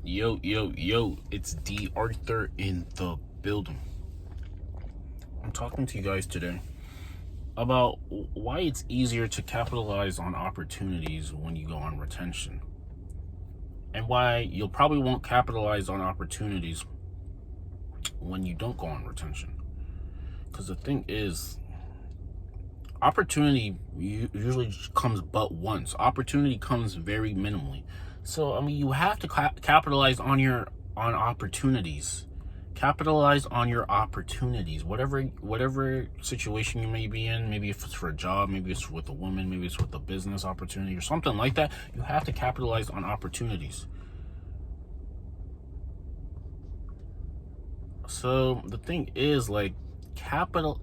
Yo, it's D.Arthur in the building. I'm talking to you guys today about why it's easier to capitalize on opportunities when you go on retention, and why you'll probably won't capitalize on opportunities when you don't go on retention. Because the thing is, opportunity usually comes but once. Opportunity comes very minimally. So I mean, you have to capitalize on opportunities. Capitalize on your opportunities, whatever situation you may be in. Maybe if it's for a job, maybe it's with a woman, maybe it's with a business opportunity or something like that. You have to capitalize on opportunities. So the thing is, like, the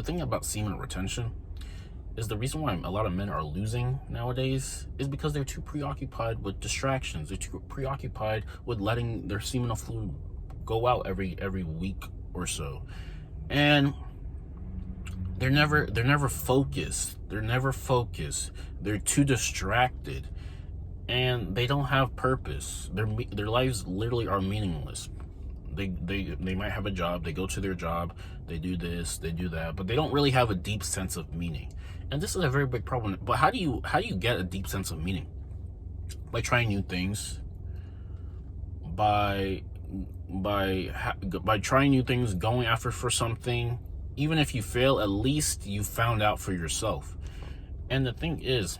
thing about semen retention is the reason why a lot of men are losing nowadays is because they're too preoccupied with distractions. They're too preoccupied with letting their seminal fluid go out every week or so, and they're never focused. They're too distracted, and they don't have purpose. Their lives literally are meaningless. They might have a job, they go to their job, they do this, they do that, but they don't really have a deep sense of meaning. And this is a very big problem. But how do you get a deep sense of meaning? By trying new things, by trying new things, going after for something. Even if you fail, at least you found out for yourself. And the thing is,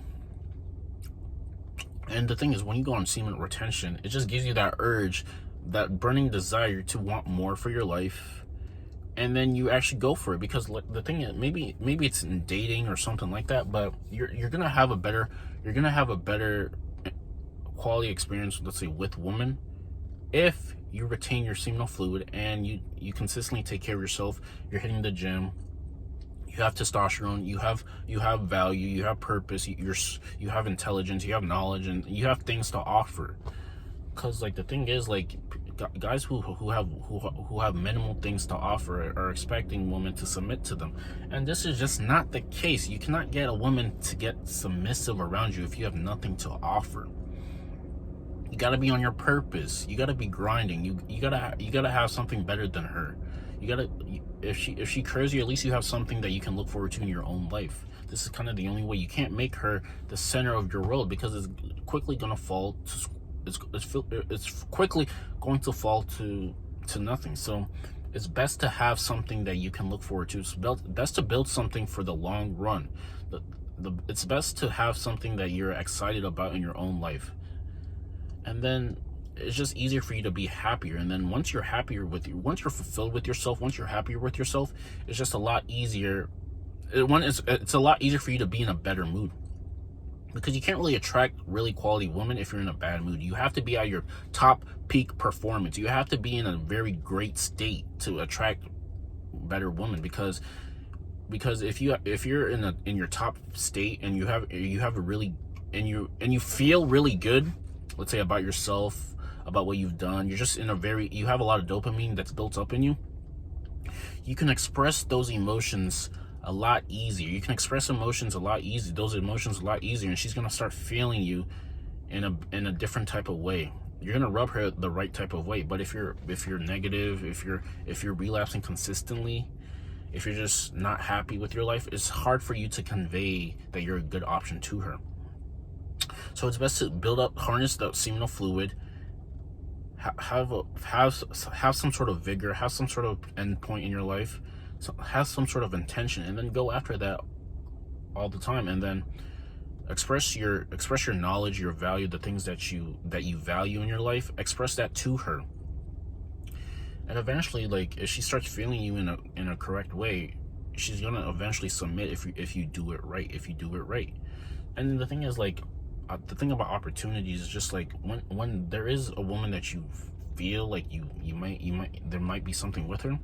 when you go on semen retention, it just gives you that urge, that burning desire to want more for your life, and then you actually go for it. Because the thing is, maybe it's in dating or something like that, but you're gonna have a better quality experience, let's say, with women, if you retain your seminal fluid and you consistently take care of yourself. You're hitting the gym, you have testosterone, you have value, you have purpose, you have intelligence, you have knowledge, and you have things to offer. Because, like, the thing is, like, guys who have minimal things to offer are expecting women to submit to them, and this is just not the case. You cannot get a woman to get submissive around you if you have nothing to offer. You got to be on your purpose. You got to be grinding. You gotta have something better than her. If she craves you, at least you have something that you can look forward to in your own life. This is kind of the only way. You can't make her the center of your world, because it's quickly gonna fall to it's quickly going to fall to nothing. So it's best to have something that you can look forward to. It's best to build something for the long run. It's best to have something that you're excited about in your own life, and then it's just easier for you to be happier. And then once you're fulfilled with yourself, once you're happier with yourself, it's just a lot easier. It's a lot easier for you to be in a better mood. Because you can't really attract really quality women if you're in a bad mood. You have to be at your top peak performance. You have to be in a very great state to attract better women. Because if you're in your top state and you feel really good, let's say, about yourself, about what you've done, you have a lot of dopamine that's built up in you. You can express those emotions a lot easier. You can express emotions a lot easier, and she's gonna start feeling you in a different type of way. You're gonna rub her the right type of way. But if you're negative, if you're relapsing consistently, if you're just not happy with your life, it's hard for you to convey that you're a good option to her. So it's best to harness the seminal fluid, have some sort of vigor, have some sort of end point in your life, have some sort of intention, and then go after that all the time. And then express your knowledge, your value, the things that you value in your life. Express that to her, and eventually, like, if she starts feeling you in a correct way, she's gonna eventually submit if you do it right. And the thing is, like, the thing about opportunities is just, like, when there is a woman that you feel like there might be something with her,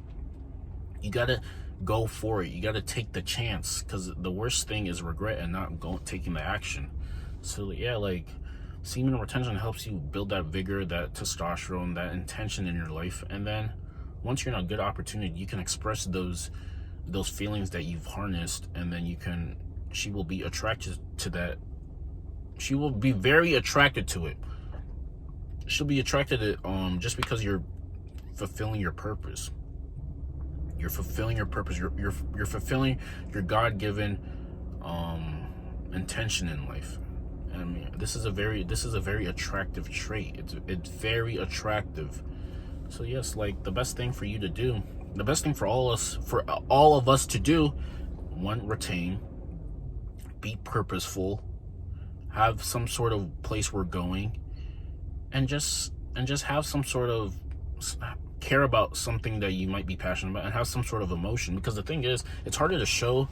you gotta go for it. You gotta take the chance, because the worst thing is regret and not taking the action. So yeah, like, semen retention helps you build that vigor, that testosterone, that intention in your life. And then once you're in a good opportunity, you can express those feelings that you've harnessed, and then she will be attracted to that. She will be very attracted to it. she'll be attracted to just because you're fulfilling your purpose. You're fulfilling your purpose. You're fulfilling your God-given intention in life. I mean, this is a very attractive trait. It's very attractive. So yes, like the best thing for you to do, the best thing for all of us to do, one, retain, be purposeful, have some sort of place we're going, and just have some sort of care about something that you might be passionate about, and have some sort of emotion. Because the thing is, it's harder to show,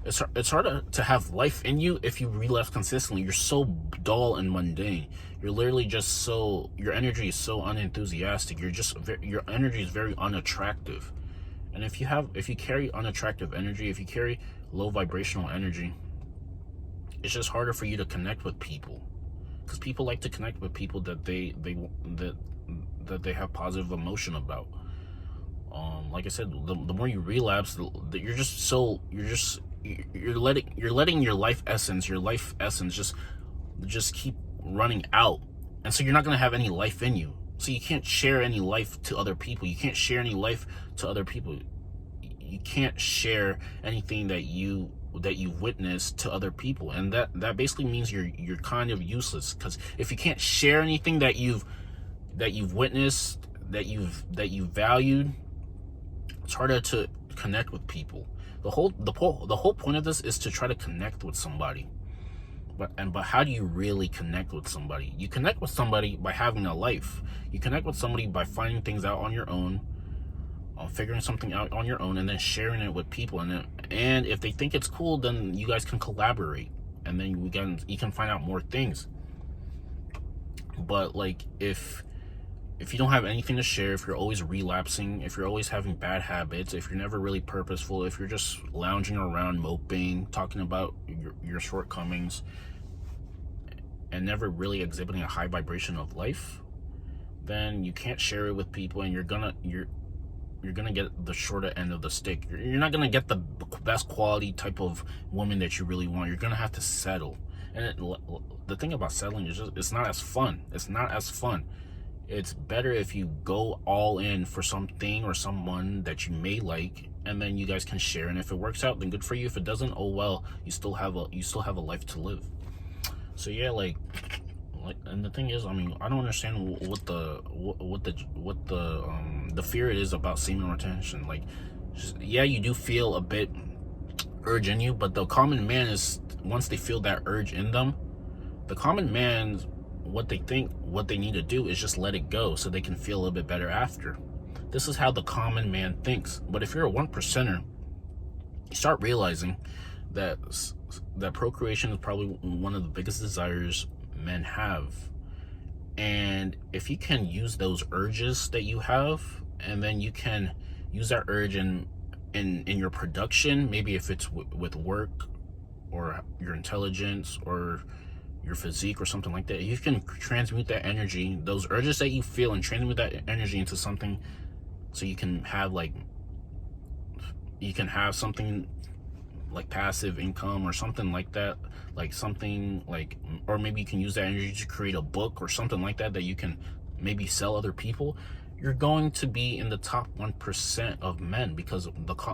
it's harder to have life in you if you relapse consistently. You're so dull and mundane. You're literally just so, your energy is so unenthusiastic. Your energy is very unattractive. And if you carry unattractive energy, if you carry low vibrational energy, it's just harder for you to connect with people, because people like to connect with people that they have positive emotion about. Like I said, the more you relapse, you're letting your life essence just keep running out, and so you're not going to have any life in you. So you can't share any life to other people. You can't share any life to other people. You can't share anything that you've witnessed to other people, and that basically means you're kind of useless. Because if you can't share anything that you've witnessed, that you've valued, it's harder to connect with people. The whole point of this is to try to connect with somebody. But how do you really connect with somebody? You connect with somebody by having a life. You connect with somebody by finding things out on your own, figuring something out on your own, and then sharing it with people. And if they think it's cool, then you guys can collaborate, and then you can find out more things. But like, if you don't have anything to share, if you're always relapsing, if you're always having bad habits, if you're never really purposeful, if you're just lounging around moping, talking about your shortcomings, and never really exhibiting a high vibration of life, then you can't share it with people, and you're gonna get the shorter end of the stick. You're not gonna get the best quality type of woman that you really want. You're gonna have to settle. And the thing about settling is it's not as fun. It's better if you go all in for something or someone that you may like, and then you guys can share. And if it works out, then good for you. If it doesn't, oh well, you still have a life to live. So yeah, like, and the thing is, I mean, I don't understand what the fear it is about semen retention. Like, yeah, you do feel a bit urge in you, but the common man is, once they feel that urge in them, the common man, what they need to do is just let it go, so they can feel a little bit better after. This is how the common man thinks. But if you're a 1%er, you start realizing that procreation is probably one of the biggest desires men have. And if you can use those urges that you have, and then you can use that urge in your production, maybe if it's with work, or your intelligence, or your physique, or something like that, you can transmute that energy, those urges that you feel, and transmute that energy into something, so you can have something like passive income, or something like that, or maybe you can use that energy to create a book or something like that you can maybe sell other people. You're going to be in the top 1% of men, because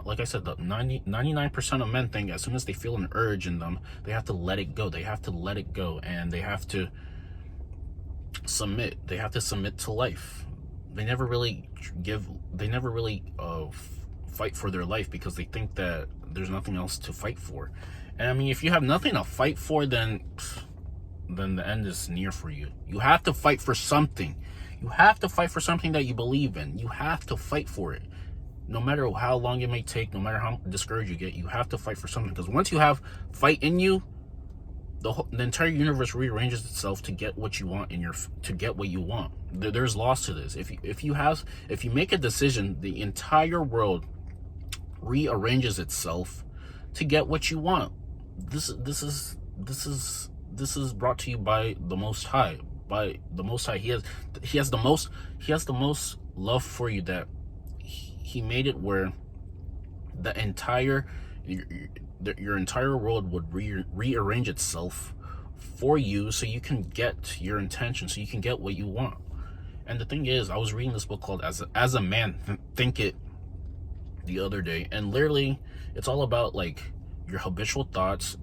like I said, the 99% of men think as soon as they feel an urge in them, they have to let it go. And they have to submit. They have to submit to life. They never really fight for their life, because they think that there's nothing else to fight for. And I mean, if you have nothing to fight for, then the end is near for you. You have to fight for something. You have to fight for something that you believe in. You have to fight for it. No matter how long it may take, no matter how discouraged you get, you have to fight for something. Because once you have fight in you, the entire universe rearranges itself to get what you want There's laws to this. If you make a decision, the entire world rearranges itself to get what you want. This is brought to you by the Most High. He has the most love for you, that he made it where your entire world would rearrange itself for you, so you can get your intention, so you can get what you want. And the thing is, I was reading this book called As a Man Think It the other day, and literally it's all about like your habitual thoughts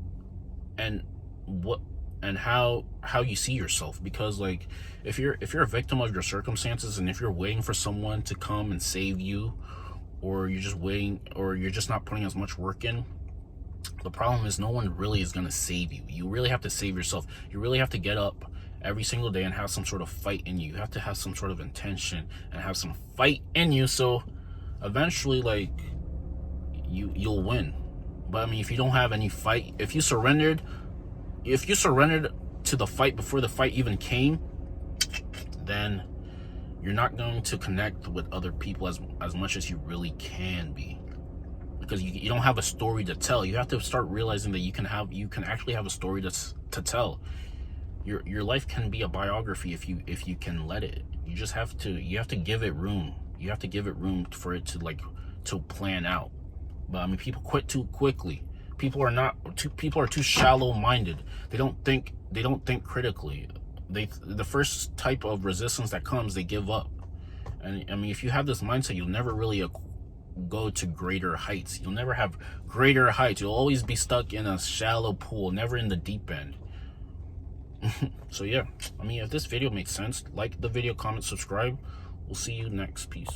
and what and how you see yourself. Because like if you're a victim of your circumstances, and if you're waiting for someone to come and save you, or you're just waiting, or you're just not putting as much work in, the problem is no one really is going to save you. You really have to save yourself. You really have to get up every single day and have some sort of fight in you. You have to have some sort of intention and have some fight in you, so eventually like you'll win. But I mean, if you don't have any fight, if you surrendered to the fight before the fight even came, then you're not going to connect with other people as much as you really can be, because you don't have a story to tell. You have to start realizing that you can actually have a story to tell. Your life can be a biography if you can let it. You have to give it room. You have to give it room for it to plan out. But I mean, people quit too quickly. People are too shallow-minded. They don't think critically. The first type of resistance that comes, they give up. And I mean, if you have this mindset, you'll never really go to greater heights. You'll never have greater heights. You'll always be stuck in a shallow pool, never in the deep end. So yeah, I mean, if this video makes sense, like the video, comment, subscribe. We'll see you next. Peace.